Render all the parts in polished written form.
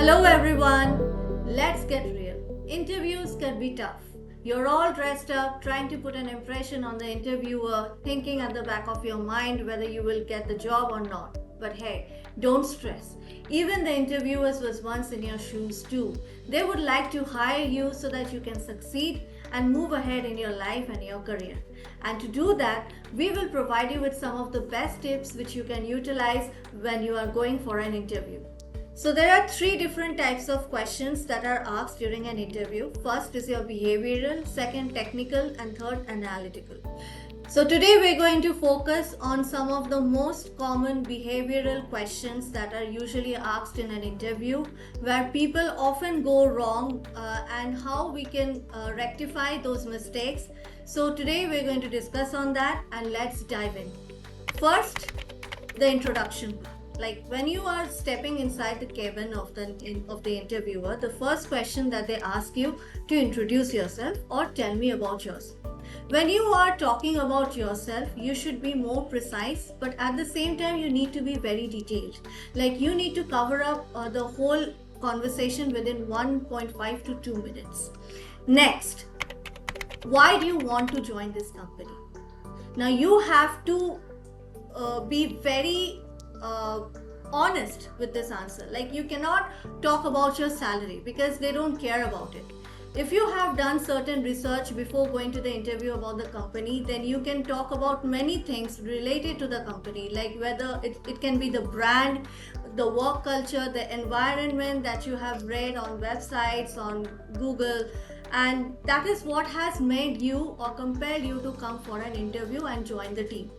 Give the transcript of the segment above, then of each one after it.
Hello everyone. Let's get real. Interviews can be tough. You're all dressed up, trying to put an impression on the interviewer, thinking at the back of your mind whether you will get the job or not. But hey, don't stress. Even the interviewers was once in your shoes too. They would like to hire you so that you can succeed and move ahead in your life and your career. And to do that, we will provide you with some of the best tips which you can utilize when you are going for an interview. So there are three different types of questions that are asked during an interview. First is your behavioral, second technical, and third analytical. So today we're going to focus on some of the most common behavioral questions that are usually asked in an interview, where people often go wrong and how we can rectify those mistakes. So today we're going to discuss on that, and let's dive in. First, the introduction. Like when you are stepping inside the cabin of the interviewer, the first question that they ask you to introduce yourself or tell me about yourself. When you are talking about yourself, you should be more precise, but at the same time you need to be very detailed. Like you need to cover up the whole conversation within 1.5 to 2 minutes. Next, why do you want to join this company? Now you have to be very honest with this answer. Like you cannot talk about your salary because they don't care about it. If you have done certain research before going to the interview about the company, then you can talk about many things related to the company, like whether it can be the brand, the work culture, the environment that you have read on websites, on Google, and that is what has made you or compelled you to come for an interview and join the team.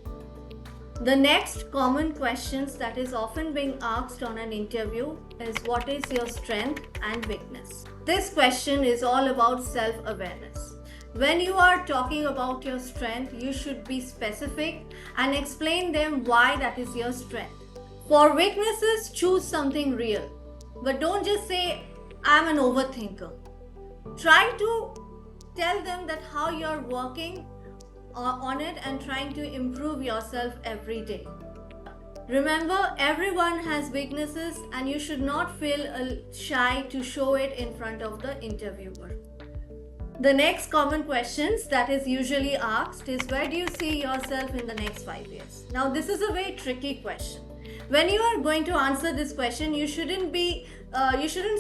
The next common questions that is often being asked on an interview is what is your strength and weakness? This question is all about self-awareness. When you are talking about your strength, you should be specific and explain them why that is your strength. For weaknesses, choose something real. But don't just say, I'm an overthinker. Try to tell them that how you're working on it and trying to improve yourself every day. Remember, everyone has weaknesses and you should not feel shy to show it in front of the interviewer. The next common questions that is usually asked is where do you see yourself in the next 5 years? Now this is a very tricky question. When you are going to answer this question, you shouldn't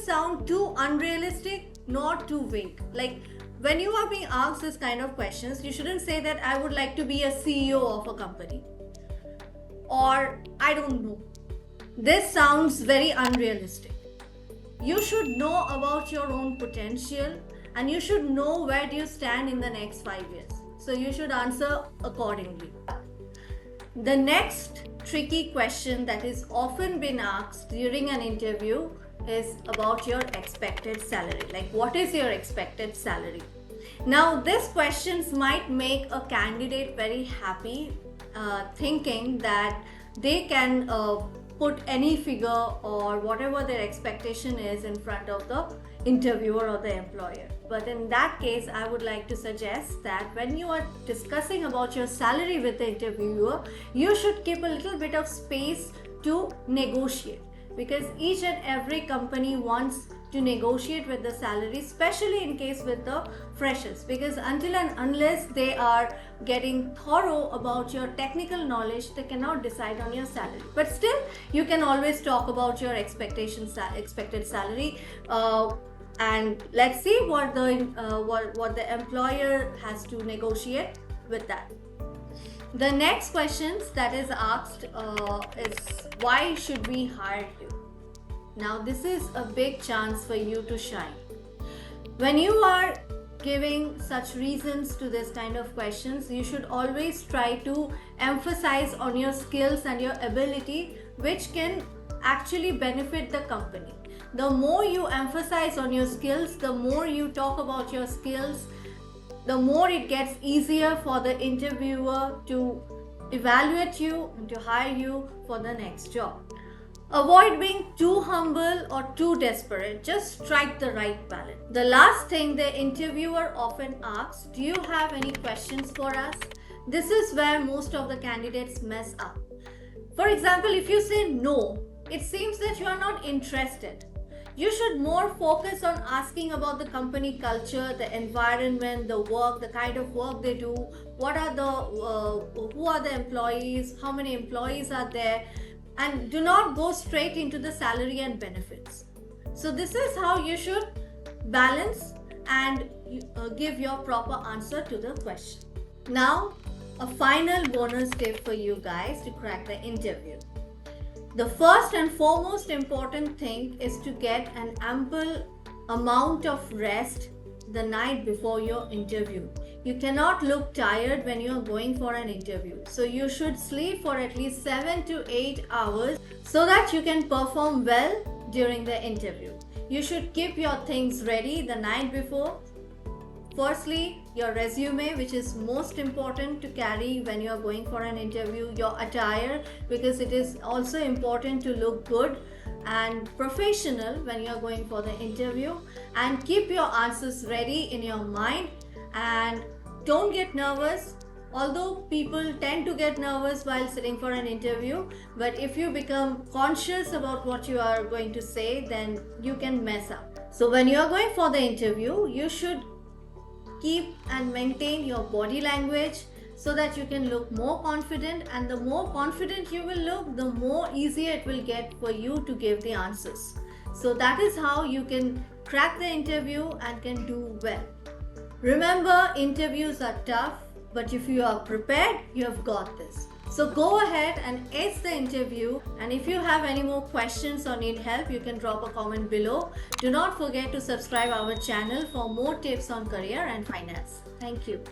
sound too unrealistic nor too vague. Like when you are being asked this kind of questions, you shouldn't say that I would like to be a CEO of a company, or I don't know. This sounds very unrealistic. You should know about your own potential and you should know where do you stand in the next 5 years. So you should answer accordingly. The next tricky question that is often been asked during an interview is about your expected salary. Like what is your expected salary? Now these questions might make a candidate very happy, thinking that they can put any figure or whatever their expectation is in front of the interviewer or the employer. But in that case, I would like to suggest that when you are discussing about your salary with the interviewer, you should keep a little bit of space to negotiate, because each and every company wants to negotiate with the salary, especially in case with the freshers, because until and unless they are getting thorough about your technical knowledge, they cannot decide on your salary. But still, you can always talk about your expected salary, and let's see what the employer has to negotiate with that. The next questions that is asked is why should we hire you? Now this is a big chance for you to shine. When you are giving such reasons to this kind of questions, you should always try to emphasize on your skills and your ability, which can actually benefit the company. The more you emphasize on your skills, the more you talk about your skills, the more it gets easier for the interviewer to evaluate you and to hire you for the next job. Avoid being too humble or too desperate. Just strike the right balance. The last thing the interviewer often asks, do you have any questions for us? This is where most of the candidates mess up. For example, if you say no, it seems that you are not interested. You should more focus on asking about the company culture, the environment, the work, the kind of work they do, what are the who are the employees, how many employees are there, and do not go straight into the salary and benefits. So this is how you should balance and give your proper answer to the question. Now, a final bonus tip for you guys to crack the interview. The first and foremost important thing is to get an ample amount of rest the night before your interview. You cannot look tired when you are going for an interview. So you should sleep for at least 7 to 8 hours so that you can perform well during the interview. You should keep your things ready the night before. Firstly, your resume, which is most important to carry when you are going for an interview, your attire, because it is also important to look good and professional when you are going for the interview, and keep your answers ready in your mind and don't get nervous. Although people tend to get nervous while sitting for an interview, but if you become conscious about what you are going to say, then you can mess up. So when you are going for the interview, you should keep and maintain your body language so that you can look more confident, and the more confident you will look, the more easier it will get for you to give the answers. So that is how you can crack the interview and can do well. Remember, interviews are tough, but if you are prepared, you have got this. So go ahead and ace the interview, and if you have any more questions or need help, you can drop a comment below. Do not forget to subscribe our channel for more tips on career and finance. Thank you.